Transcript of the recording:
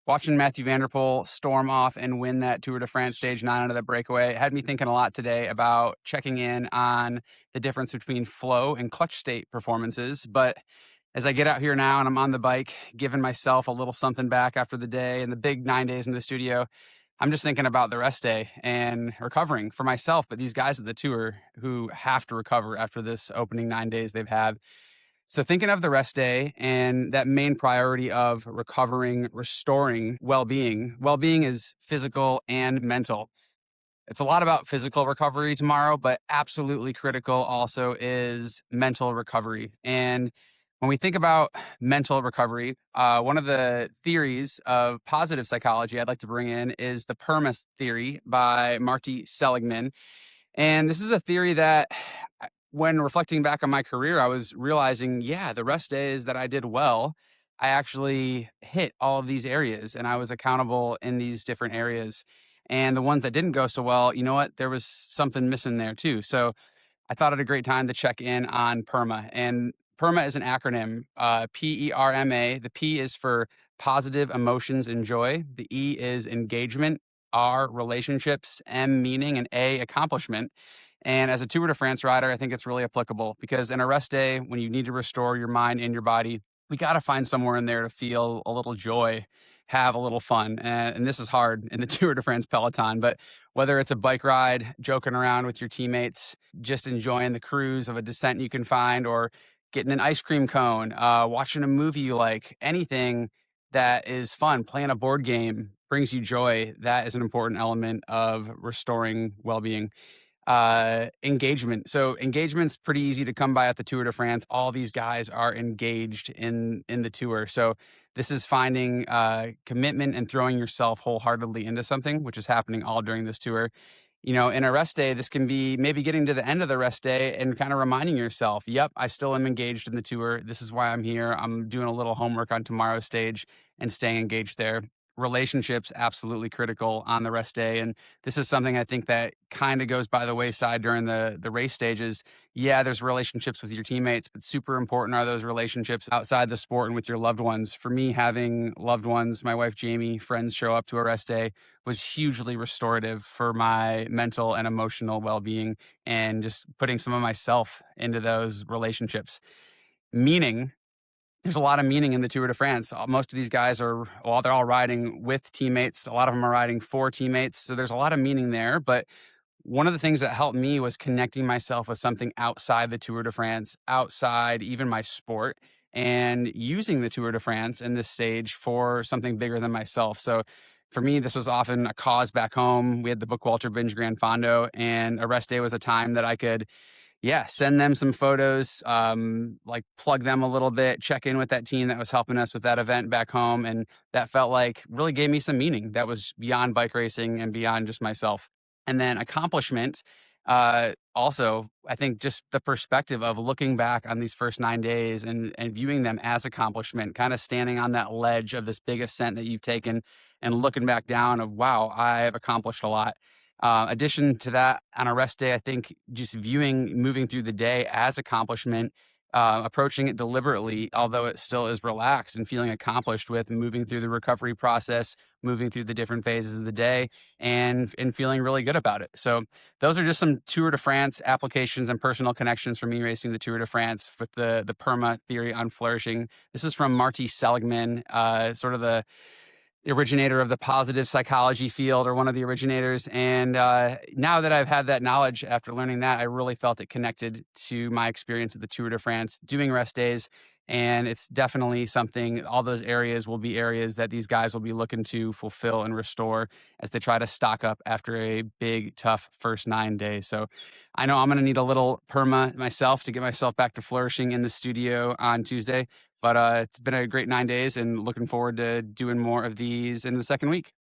Watching Matthew Vanderpool storm off and win that Tour de France stage 9 out of the breakaway had me thinking a lot today about checking in on the difference between flow and clutch state performances. But as I get out here now and I'm on the bike, giving myself a little something back after the day and the big 9 days in the studio, I'm just thinking about the rest day and recovering for myself, but these guys at the tour who have to recover after this opening 9 days they've had. So thinking of the rest day and that main priority of recovering, restoring well-being. Well-being is physical and mental. It's a lot about physical recovery tomorrow, but absolutely critical also is mental recovery. And when we think about mental recovery, one of the theories of positive psychology I'd like to bring in is the PERMA theory by Marty Seligman. And this is a theory that when reflecting back on my career, I was realizing, yeah, the rest days that I did well, I actually hit all of these areas and I was accountable in these different areas. And the ones that didn't go so well, you know what? There was something missing there too. So I thought it a great time to check in on PERMA. And PERMA is an acronym, PERMA. The P is for positive emotions and joy. The E is engagement, R, relationships, M, meaning, and A, accomplishment. And as a Tour de France rider, I think it's really applicable because in a rest day, when you need to restore your mind and your body, we got to find somewhere in there to feel a little joy, have a little fun. And this is hard in the Tour de France peloton, but whether it's a bike ride, joking around with your teammates, just enjoying the cruise of a descent you can find, or getting an ice cream cone, watching a movie you like, anything that is fun, playing a board game brings you joy. That is an important element of restoring well-being. Engagement. So engagement's pretty easy to come by at the Tour de France. All these guys are engaged in the tour. So this is finding commitment and throwing yourself wholeheartedly into something, which is happening all during this tour. You know, in a rest day, this can be maybe getting to the end of the rest day and kind of reminding yourself, yep, I still am engaged in the tour. This is why I'm here. I'm doing a little homework on tomorrow's stage and staying engaged there. Relationships, absolutely critical on the rest day. And this is something I think that kind of goes by the wayside during the race stages. Yeah, there's relationships with your teammates, but super important are those relationships outside the sport and with your loved ones. For me, having loved ones, my wife Jamie, friends show up to a rest day was hugely restorative for my mental and emotional well-being and just putting some of myself into those relationships. Meaning, there's a lot of meaning in the Tour de France. Most of these guys are, well, they're all riding with teammates. A lot of them are riding for teammates. So there's a lot of meaning there. But one of the things that helped me was connecting myself with something outside the Tour de France, outside even my sport, and using the Tour de France in this stage for something bigger than myself. So for me, this was often a cause back home. We had the Book Walter Binge Grand Fondo, and a rest day was a time that I could, yeah, send them some photos, like plug them a little bit, check in with that team that was helping us with that event back home. And that felt like really gave me some meaning that was beyond bike racing and beyond just myself. And then accomplishment, also, I think just the perspective of looking back on these first 9 days and viewing them as accomplishment, kind of standing on that ledge of this big ascent that you've taken and looking back down of, wow, I've accomplished a lot. Addition to that, on a rest day, I think just viewing moving through the day as accomplishment, approaching it deliberately, although it still is relaxed and feeling accomplished with moving through the recovery process, moving through the different phases of the day, and feeling really good about it. So those are just some Tour de France applications and personal connections for me racing the Tour de France with the PERMA theory on flourishing. This is from Marty Seligman, sort of the originator of the positive psychology field, or one of the originators. And now that I've had that knowledge after learning that, I really felt it connected to my experience at the Tour de France doing rest days. And it's definitely something, all those areas will be areas that these guys will be looking to fulfill and restore as they try to stock up after a big, tough first 9 days. So I know I'm going to need a little PERMA myself to get myself back to flourishing in the studio on Tuesday. But it's been a great 9 days and looking forward to doing more of these in the second week.